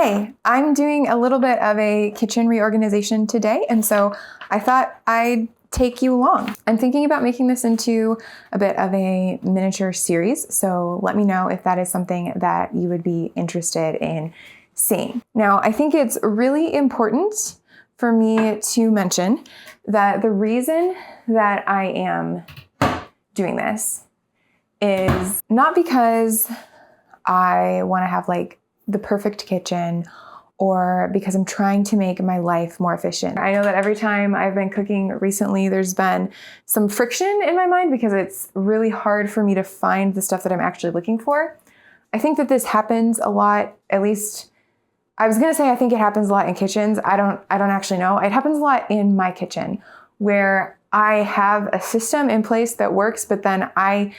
Hey, I'm doing a little bit of a kitchen reorganization today, and so I thought I'd take you along. I'm thinking about making this into a bit of a miniature series, so let me know if that is something that you would be interested in seeing. Now, I think it's really important for me to mention that the reason that I am doing this is not because I want to have like the perfect kitchen or because I'm trying to make my life more efficient. I know that every time I've been cooking recently, there's been some friction in my mind because it's really hard for me to find the stuff that I'm actually looking for. I think that this happens a lot, at least I was gonna say I think it happens a lot in kitchens. I don't actually know. It happens a lot in my kitchen where I have a system in place that works, but then I'm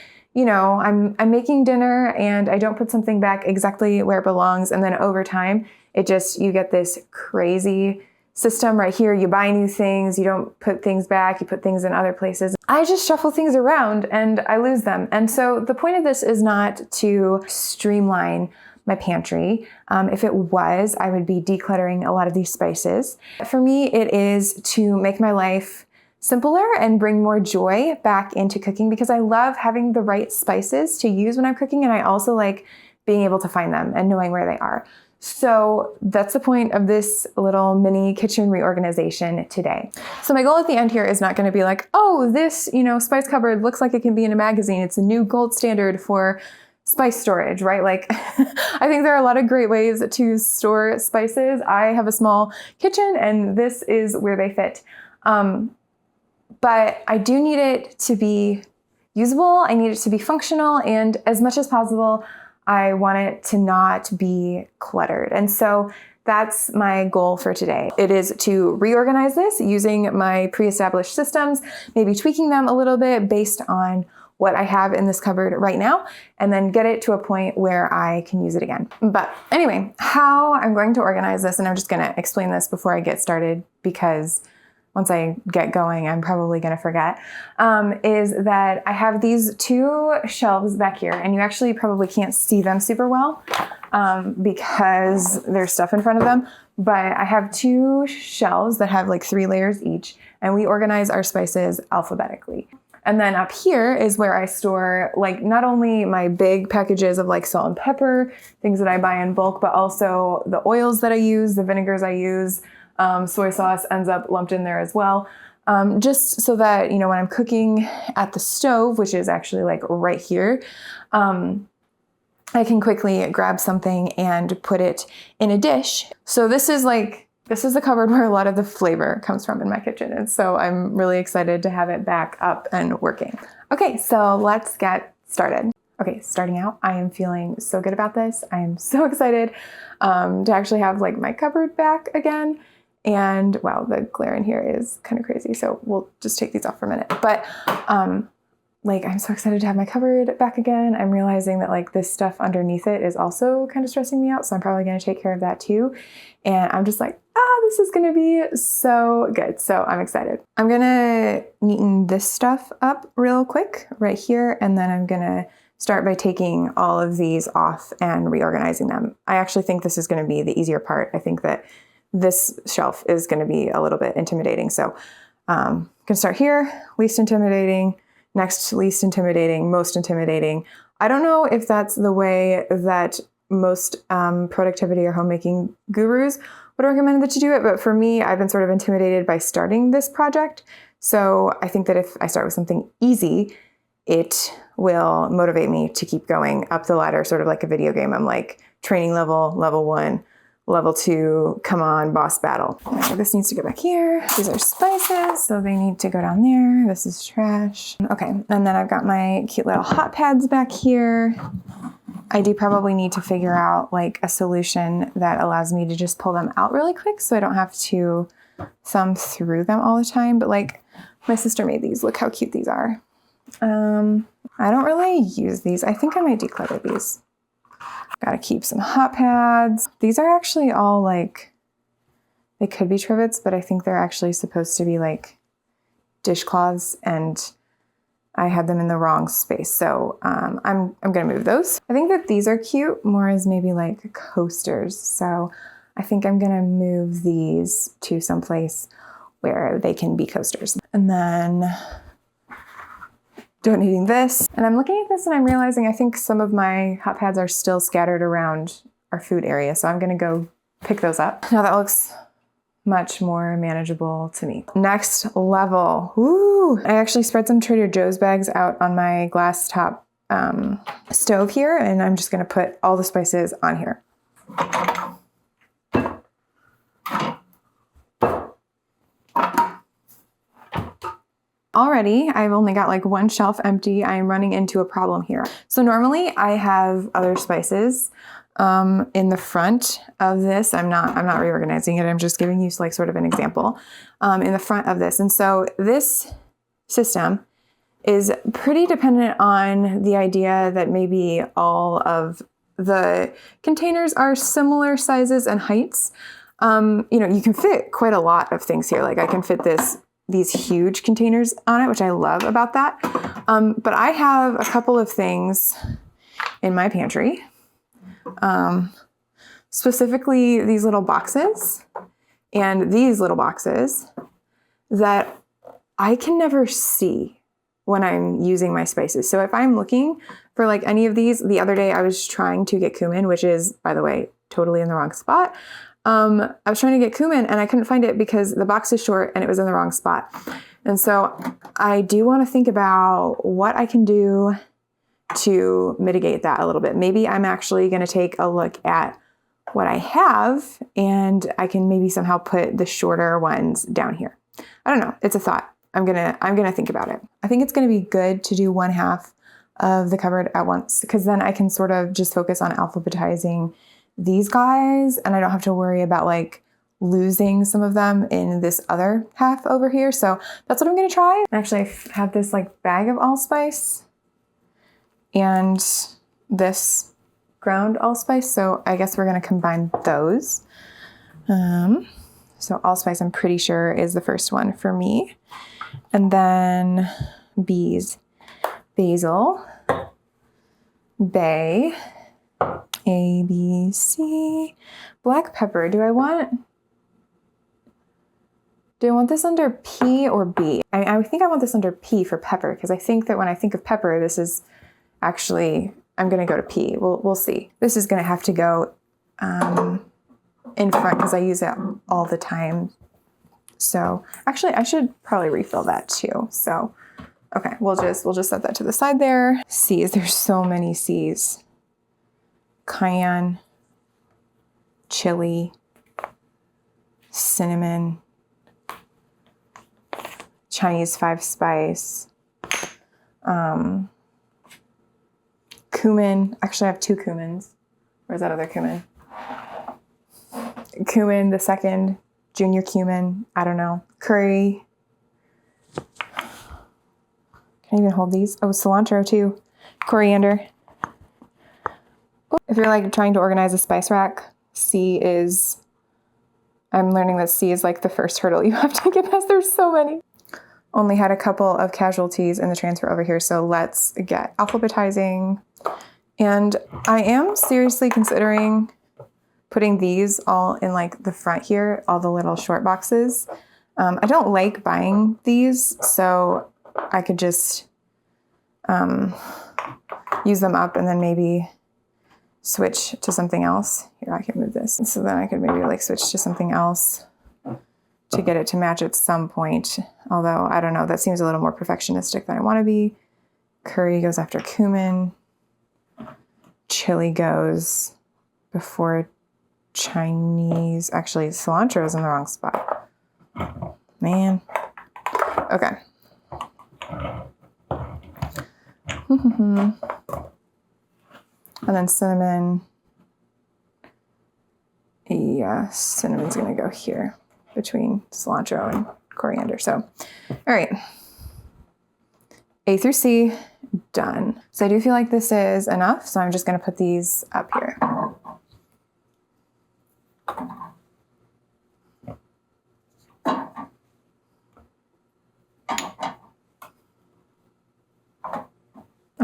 making dinner and I don't put something back exactly where it belongs. And then over time, you get this crazy system right here. You buy new things, you don't put things back, you put things in other places. I just shuffle things around and I lose them. And so the point of this is not to streamline my pantry. If it was, I would be decluttering a lot of these spices. For me, it is to make my life simpler and bring more joy back into cooking because I love having the right spices to use when I'm cooking, and I also like being able to find them and knowing where they are. So that's the point of this little mini kitchen reorganization today. So my goal at the end here is not going to be like, oh, this, spice cupboard looks like it can be in a magazine. It's a new gold standard for spice storage, right? Like, I think there are a lot of great ways to store spices. I have a small kitchen and this is where they fit. But I do need it to be usable. I need it to be functional. And as much as possible, I want it to not be cluttered. And so that's my goal for today. It is to reorganize this using my pre-established systems, maybe tweaking them a little bit based on what I have in this cupboard right now, and then get it to a point where I can use it again. But anyway, how I'm going to organize this, and I'm just gonna explain this before I get started because once I get going, I'm probably gonna forget, is that I have these two shelves back here, and you actually probably can't see them super well because there's stuff in front of them, but I have two shelves that have like 3 layers each, and we organize our spices alphabetically. And then up here is where I store like not only my big packages of like salt and pepper, things that I buy in bulk, but also the oils that I use, the vinegars I use. Soy sauce ends up lumped in there as well. Just so that, when I'm cooking at the stove, which is actually like right here, I can quickly grab something and put it in a dish. So this is the cupboard where a lot of the flavor comes from in my kitchen. And so I'm really excited to have it back up and working. Okay, so let's get started. Okay, starting out, I am feeling so good about this. I am so excited to actually have like my cupboard back again. And wow, the glare in here is kind of crazy. So we'll just take these off for a minute. But I'm so excited to have my cupboard back again. I'm realizing that like this stuff underneath it is also kind of stressing me out. So I'm probably going to take care of that too. And I'm just like, this is going to be so good. So I'm excited. I'm going to neaten this stuff up real quick right here. And then I'm going to start by taking all of these off and reorganizing them. I actually think this is going to be the easier part. I think that this shelf is going to be a little bit intimidating. So I'm going to start here, least intimidating, next least intimidating, most intimidating. I don't know if that's the way that most productivity or homemaking gurus would recommend that you do it, but for me, I've been sort of intimidated by starting this project. So I think that if I start with something easy, it will motivate me to keep going up the ladder, sort of like a video game. I'm like training level 1, level 2, come on, boss battle. Okay, this needs to go back here. These are spices, so they need to go down there. This is trash. Okay, and then I've got my cute little hot pads back here. I do probably need to figure out like a solution that allows me to just pull them out really quick so I don't have to thumb through them all the time. But like my sister made these. Look how cute these are. I don't really use these. I think I might declutter these. Gotta keep some hot pads. These are actually all like, they could be trivets, but I think they're actually supposed to be like dishcloths. And I had them in the wrong space. So I'm gonna move those. I think that these are cute more as maybe like coasters. So I think I'm gonna move these to someplace where they can be coasters. And then donating this. And I'm looking at this and I'm realizing I think some of my hot pads are still scattered around our food area. So I'm gonna go pick those up. Now that looks much more manageable to me. Next level. Woo! I actually spread some Trader Joe's bags out on my glass top stove here, and I'm just gonna put all the spices on here. Already, I've only got like one shelf empty. I am running into a problem here. So normally I have other spices in the front of this. I'm not reorganizing it. I'm just giving you like sort of an example in the front of this. And so this system is pretty dependent on the idea that maybe all of the containers are similar sizes and heights. You know, you can fit quite a lot of things here. Like I can fit these huge containers on it, which I love about that. But I have a couple of things in my pantry. Specifically these little boxes and these little boxes that I can never see when I'm using my spices. So if I'm looking for like any of these, the other day I was trying to get cumin, which is, by the way, totally in the wrong spot. I was trying to get cumin and I couldn't find it because the box is short and it was in the wrong spot. And so I do want to think about what I can do to mitigate that a little bit. Maybe I'm actually going to take a look at what I have and I can maybe somehow put the shorter ones down here. I don't know. It's a thought. I'm gonna think about it. I think it's gonna be good to do one half of the cupboard at once because then I can sort of just focus on alphabetizing these guys and I don't have to worry about like losing some of them in this other half over here. So that's what I'm gonna try. Actually, I have this like bag of allspice and this ground allspice. So I guess we're gonna combine those. So allspice, I'm pretty sure, is the first one for me. And then bees, basil, bay, A, B, C, black pepper. Do I want this under P or B? I think I want this under P for pepper because I think that when I think of pepper, this is actually, I'm gonna go to P. We'll see. This is gonna have to go in front because I use it all the time. So actually I should probably refill that too. So, okay, we'll just set that to the side there. C's, there's so many C's. Cayenne, chili, cinnamon, Chinese 5-spice, cumin. Actually, I have 2 cumins. Where's that other cumin? Cumin, the second, junior cumin, I don't know. Curry. Can I even hold these? Oh, cilantro too. Coriander. If you're like trying to organize a spice rack, I'm learning that C is like the first hurdle you have to get past. There's so many. Only had a couple of casualties in the transfer over here, so let's get alphabetizing. And I am seriously considering putting these all in like the front here, all the little short boxes. I don't like buying these, so I could just use them up and then maybe switch to something else. Here, I can move this. So then I could maybe like switch to something else to get it to match at some point. Although, I don't know, that seems a little more perfectionistic than I want to be. Curry goes after cumin. Chili goes before Chinese. Actually, cilantro is in the wrong spot. Man. Okay. And then cinnamon. Yeah, cinnamon's gonna go here between cilantro and coriander. So, all right. A through C, done. So I do feel like this is enough. So I'm just gonna put these up here.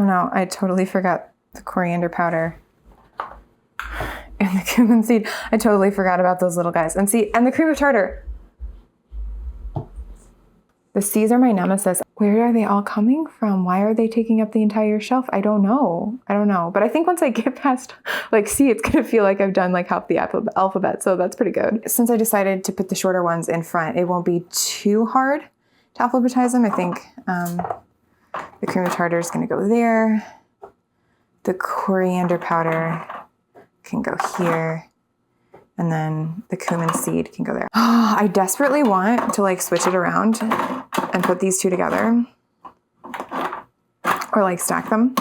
Oh no, I totally forgot the coriander powder and the cumin seed. I totally forgot about those little guys. And see, and the cream of tartar. The seeds are my nemesis. Where are they all coming from? Why are they taking up the entire shelf? I don't know. But I think once I get past like C, it's gonna feel like I've done like half the alphabet. So that's pretty good. Since I decided to put the shorter ones in front, it won't be too hard to alphabetize them. I think the cream of tartar is gonna go there. The coriander powder can go here. And then the cumin seed can go there. Oh, I desperately want to like switch it around and put these two together or like stack them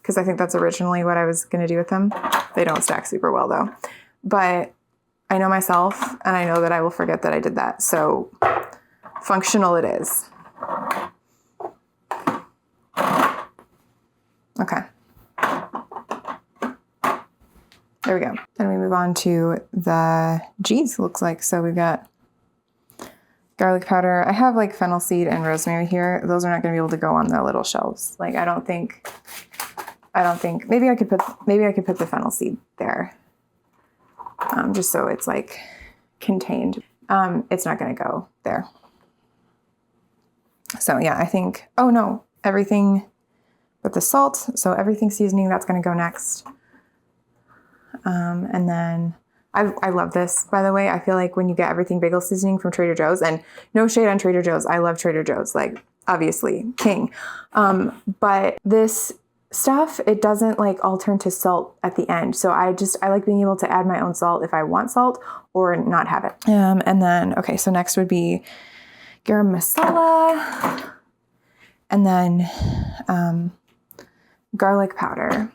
because I think that's originally what I was going to do with them. They don't stack super well though, but I know myself and I know that I will forget that I did that. So functional it is. Okay. There we go. Then we move on to the G's, looks like. So we've got garlic powder. I have like fennel seed and rosemary here. Those are not going to be able to go on the little shelves. Like I don't think, maybe I could put the fennel seed there. Just so it's like contained. It's not going to go there. So yeah, I think, oh no, everything but the salt. So everything seasoning, that's going to go next. And then I love this, by the way. I feel like when you get everything bagel seasoning from Trader Joe's, and no shade on Trader Joe's, I love Trader Joe's, like obviously king. But this stuff, it doesn't like all turn to salt at the end. So I like being able to add my own salt if I want salt or not have it. And then, okay, so next would be garam masala and then, garlic powder.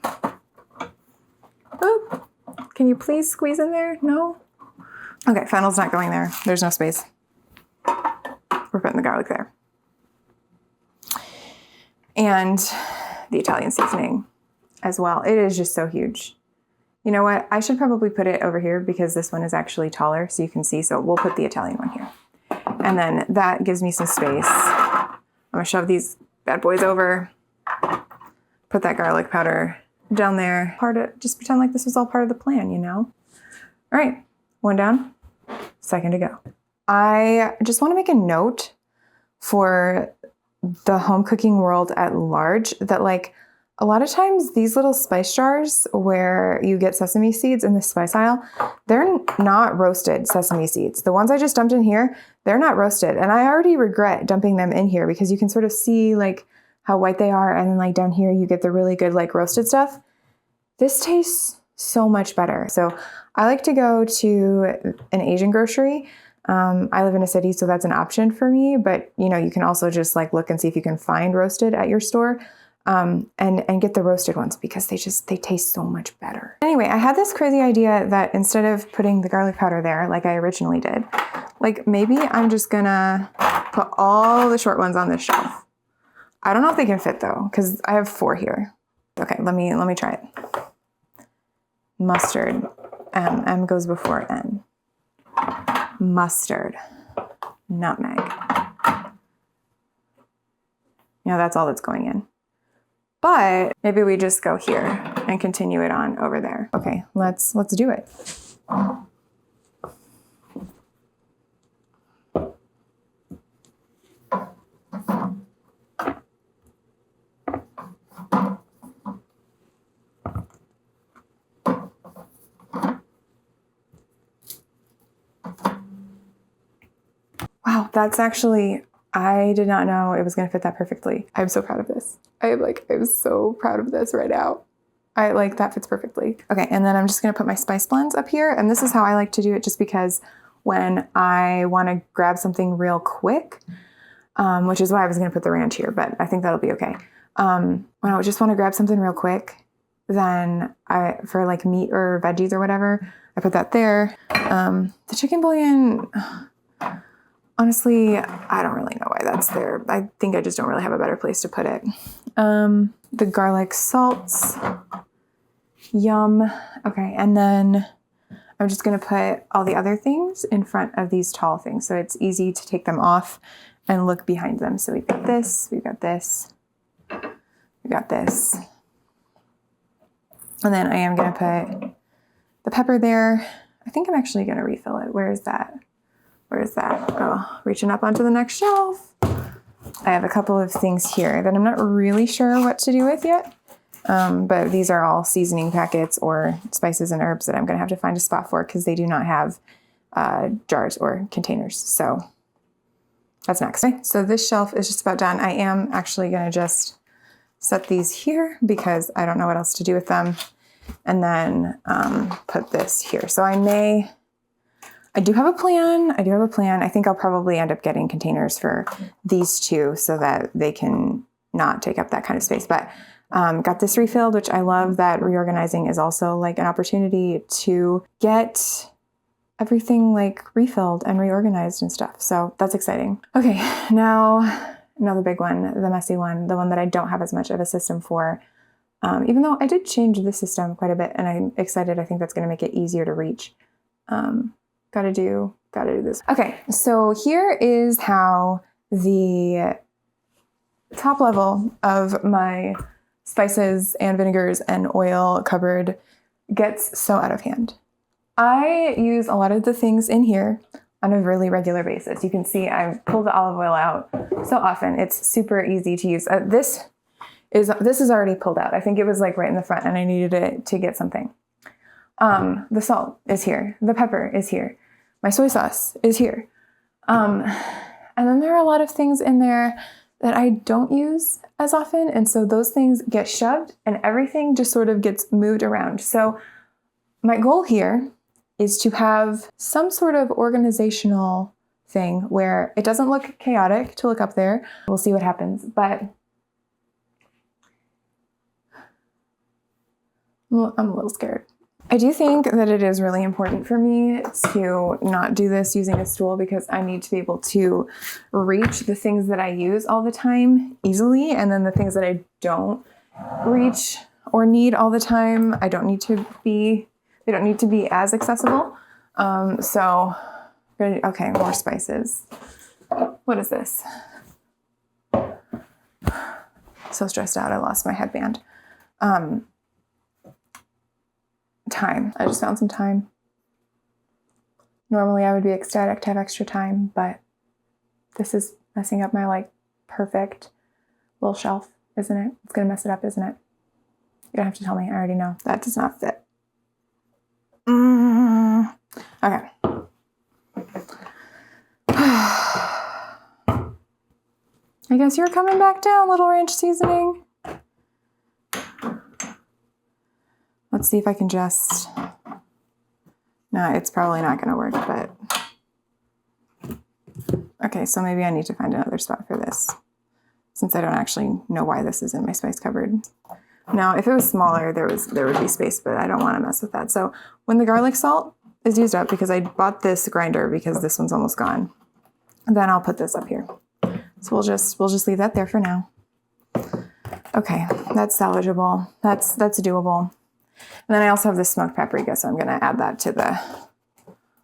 Boop. Can you please squeeze in there? No? Okay, fennel's not going there. There's no space. We're putting the garlic there. And the Italian seasoning as well. It is just so huge. You know what? I should probably put it over here because this one is actually taller so you can see. So we'll put the Italian one here. And then that gives me some space. I'm gonna shove these bad boys over. Put that garlic powder down there. Just pretend like this was all part of the plan, you know? All right, one down, second to go. I just want to make a note for the home cooking world at large that like a lot of times these little spice jars where you get sesame seeds in the spice aisle, they're not roasted sesame seeds. The ones I just dumped in here, they're not roasted. And I already regret dumping them in here because you can sort of see like how white they are. And then like down here, you get the really good like roasted stuff. This tastes so much better. So I like to go to an Asian grocery. I live in a city, so that's an option for me. But you know, you can also just like look and see if you can find roasted at your store, and get the roasted ones because they taste so much better. Anyway, I had this crazy idea that instead of putting the garlic powder there like I originally did, like maybe I'm just gonna put all the short ones on this shelf. I don't know if they can fit though, because I have 4 here. Okay, let me try it. Mustard. M goes before N. Mustard. Nutmeg. Yeah, that's all that's going in. But maybe we just go here and continue it on over there. Okay, let's do it. Wow, that's actually, I did not know it was going to fit that perfectly. I'm so proud of this. I'm so proud of this right now. That fits perfectly. Okay, and then I'm just going to put my spice blends up here. And this is how I like to do it just because when I want to grab something real quick, which is why I was going to put the ranch here, but I think that'll be okay. When I just want to grab something real quick, then for like meat or veggies or whatever, I put that there. The chicken bouillon, honestly, I don't really know why that's there. I think I just don't really have a better place to put it. The garlic salts, yum. Okay, and then I'm just gonna put all the other things in front of these tall things so it's easy to take them off and look behind them. So we've got this, We got this. And then I am going to put the pepper there. I think I'm actually going to refill it. Where is that? Where is that? Oh, reaching up onto the next shelf. I have a couple of things here that I'm not really sure what to do with yet. But these are all seasoning packets or spices and herbs that I'm going to have to find a spot for because they do not have jars or containers. So that's next. Okay, so this shelf is just about done. I am actually going to just set these here because I don't know what else to do with them. And then put this here. So I do have a plan. I think I'll probably end up getting containers for these two so that they can not take up that kind of space. But got this refilled, which I love that reorganizing is also like an opportunity to get everything like refilled and reorganized and stuff. So that's exciting. Okay, now the big one, the messy one, the one that I don't have as much of a system for. Even though I did change the system quite a bit and I'm excited, I think that's going to make it easier to reach. Gotta do this. Okay, so here is how the top level of my spices and vinegars and oil cupboard gets so out of hand. I use a lot of the things in here on a really regular basis. You can see I've pulled the olive oil out so often. It's super easy to use. This is already pulled out. I think it was like right in the front and I needed it to get something. The salt is here. The pepper is here. My soy sauce is here. And then there are a lot of things in there that I don't use as often. And so those things get shoved and everything just sort of gets moved around. So my goal here is to have some sort of organizational thing where it doesn't look chaotic to look up there. We'll see what happens, but I'm a little scared. I do think that it is really important for me to not do this using a stool because I need to be able to reach the things that I use all the time easily. And then the things that I don't reach or need all the time, they don't need to be as accessible. Okay, more spices. What is this? So stressed out, I lost my headband. Thyme. I just found some thyme. Normally I would be ecstatic to have extra thyme, but this is messing up my like perfect little shelf, isn't it? It's gonna mess it up, isn't it? You don't have to tell me, I already know. That does not fit. Okay. I guess you're coming back down, Little Ranch Seasoning. Let's see if I can just, no, it's probably not going to work, but okay, so maybe I need to find another spot for this since I don't actually know why this is in my spice cupboard. Now, if it was smaller, there would be space, but I don't want to mess with that. So when the garlic salt is used up, because I bought this grinder because this one's almost gone, then I'll put this up here. So we'll just leave that there for now. Okay, that's salvageable. That's doable. And then I also have this smoked paprika, so I'm going to add that to the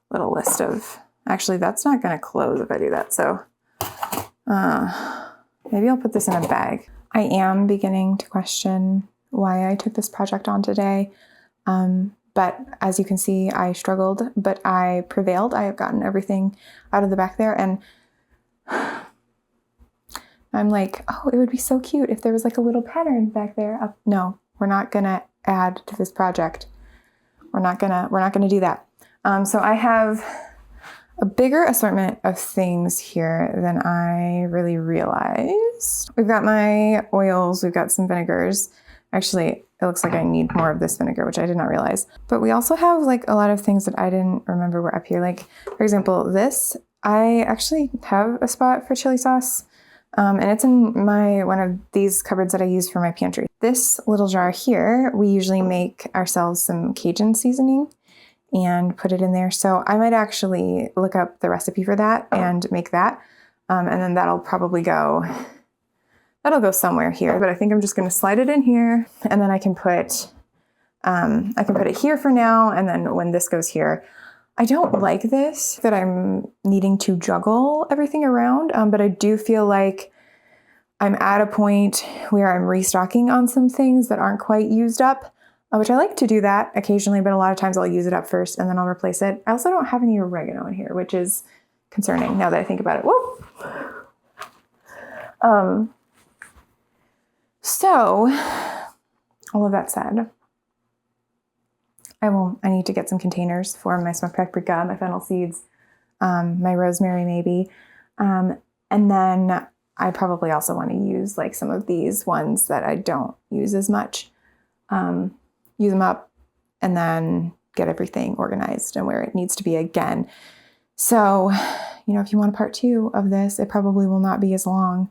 little list of, actually that's not going to close if I do that. So maybe I'll put this in a bag. I am beginning to question why I took this project on today. But as you can see, I struggled, but I prevailed. I have gotten everything out of the back there. And I'm like, oh, it would be so cute if there was like a little pattern back there. No, we're not going to add to this project. We're not gonna do that. So I have a bigger assortment of things here than I really realized. We've got my oils, we've got some vinegars. Actually, it looks like I need more of this vinegar, which I did not realize. But we also have like a lot of things that I didn't remember were up here. Like, for example, this, I actually have a spot for chili sauce. And it's in one of these cupboards that I use for my pantry. This little jar here, we usually make ourselves some Cajun seasoning and put it in there. So I might actually look up the recipe for that and make that. And then that'll go somewhere here, but I think I'm just going to slide it in here and then I can put it here for now. And then when this goes here, I don't like this, that I'm needing to juggle everything around, but I do feel like I'm at a point where I'm restocking on some things that aren't quite used up, which I like to do that occasionally, but a lot of times I'll use it up first and then I'll replace it. I also don't have any oregano in here, which is concerning now that I think about it. Whoa. So all of that said, I need to get some containers for my smoked paprika, my fennel seeds, my rosemary maybe. And then I probably also want to use like some of these ones that I don't use as much, use them up and then get everything organized and where it needs to be again. So, if you want a part 2 of this, it probably will not be as long,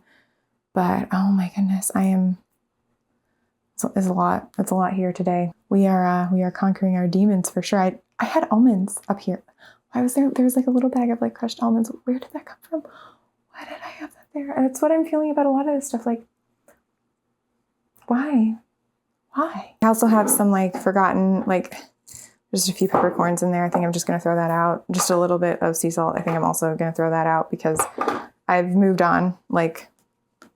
but oh my goodness, it's a lot. It's a lot here today. We are conquering our demons for sure. I had almonds up here. Why was there was like a little bag of like crushed almonds. Where did that come from? Why did I have that there? And it's what I'm feeling about a lot of this stuff. Like, why? I also have some like forgotten, like just a few peppercorns in there. I think I'm just going to throw that out. Just a little bit of sea salt. I think I'm also going to throw that out because I've moved on, like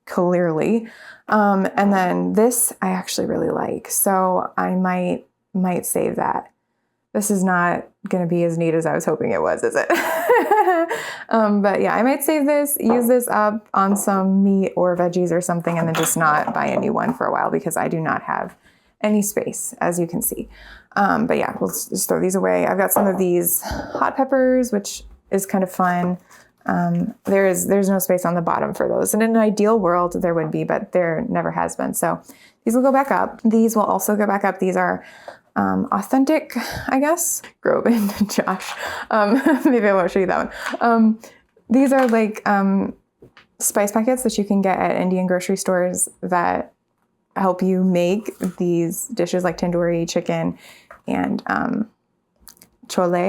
clearly. And then this I actually really like. So I might save that. This is not going to be as neat as I was hoping it was, is it? But yeah, I might save this, use this up on some meat or veggies or something, and then just not buy a new one for a while because I do not have any space, as you can see. But yeah, we'll just throw these away. I've got some of these hot peppers, which is kind of fun. There's no space on the bottom for those. And in an ideal world, there would be, but there never has been. So these will go back up. These will also go back up. These are authentic, I guess. Grove and Josh. Maybe I won't show you that one. These are like spice packets that you can get at Indian grocery stores that help you make these dishes like tandoori chicken and chole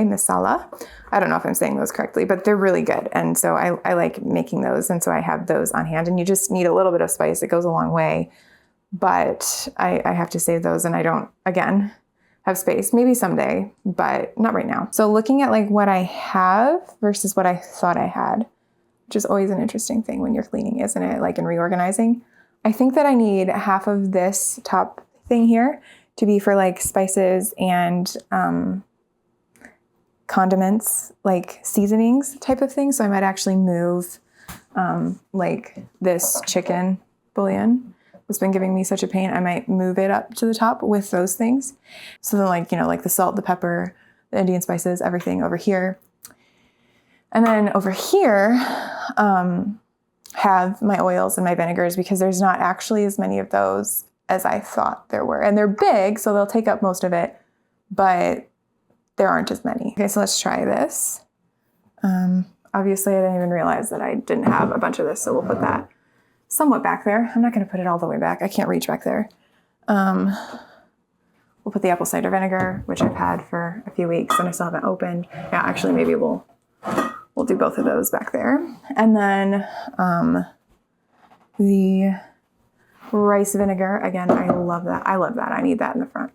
masala. I don't know if I'm saying those correctly, but they're really good. And so I like making those. And so I have those on hand, and you just need a little bit of spice. It goes a long way, but I have to save those, and I don't, again, have space. Maybe someday, but not right now. So looking at like what I have versus what I thought I had, which is always an interesting thing when you're cleaning, isn't it? Like in reorganizing, I think that I need half of this top thing here to be for like spices and condiments, like seasonings type of thing. So I might actually move like this chicken bouillon that's been giving me such a pain. I might move it up to the top with those things. So then like, like the salt, the pepper, the Indian spices, everything over here. And then over here, have my oils and my vinegars, because there's not actually as many of those as I thought there were. And they're big, so they'll take up most of it, but there aren't as many. Okay, so let's try this. Obviously I didn't even realize that I didn't have a bunch of this, so we'll put that somewhat back there. I'm not gonna put it all the way back. I can't reach back there. We'll put the apple cider vinegar, which I've had for a few weeks and I still haven't opened. Yeah, actually maybe we'll do both of those back there. And then the rice vinegar, again, I love that. I need that in the front.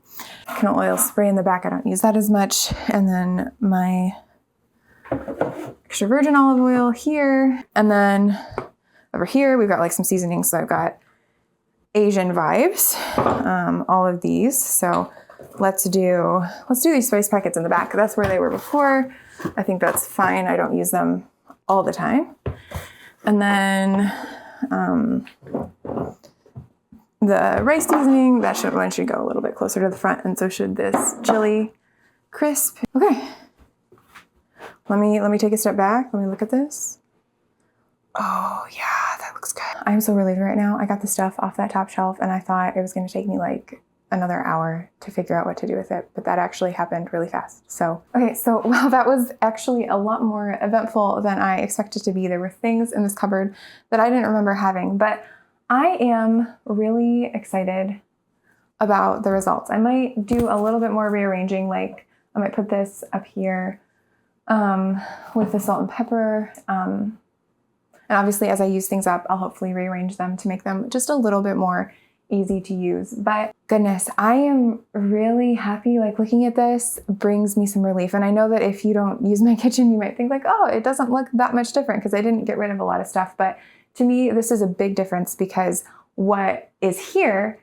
Canola oil spray in the back. I don't use that as much. And then my extra virgin olive oil here. And then over here, we've got like some seasonings. So I've got Asian vibes, all of these. So let's do these spice packets in the back. That's where they were before. I think that's fine. I don't use them all the time. And then the rice seasoning, that one should go a little bit closer to the front, and so should this chili crisp. Okay. Let me take a step back. Let me look at this. Oh yeah, that looks good. I'm so relieved right now. I got the stuff off that top shelf and I thought it was going to take me like another hour to figure out what to do with it, but that actually happened really fast. So, okay, so wow, that was actually a lot more eventful than I expected to be. There were things in this cupboard that I didn't remember having, but I am really excited about the results. I might do a little bit more rearranging, like I might put this up here with the salt and pepper. And obviously as I use things up, I'll hopefully rearrange them to make them just a little bit more easy to use. But goodness, I am really happy. Like looking at this brings me some relief. And I know that if you don't use my kitchen, you might think like, oh, it doesn't look that much different because I didn't get rid of a lot of stuff. But to me, this is a big difference because what is here,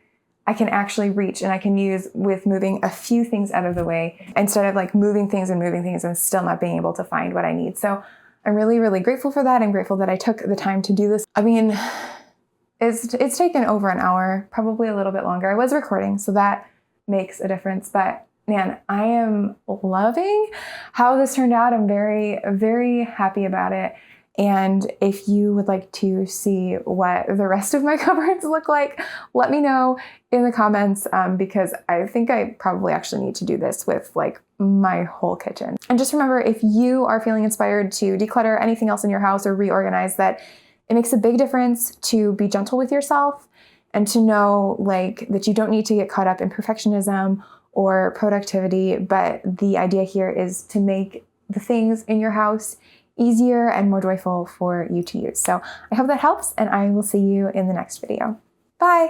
I can actually reach and I can use with moving a few things out of the way instead of like moving things and still not being able to find what I need. So I'm really, really grateful for that. I'm grateful that I took the time to do this. I mean, it's taken over an hour, probably a little bit longer. I was recording, so that makes a difference. But man, I am loving how this turned out. I'm very, very happy about it. And if you would like to see what the rest of my cupboards look like, let me know in the comments because I think I probably actually need to do this with like my whole kitchen. And just remember, if you are feeling inspired to declutter anything else in your house or reorganize, that it makes a big difference to be gentle with yourself and to know like that you don't need to get caught up in perfectionism or productivity. But the idea here is to make the things in your house easier and more joyful for you to use. So I hope that helps, and I will see you in the next video. Bye.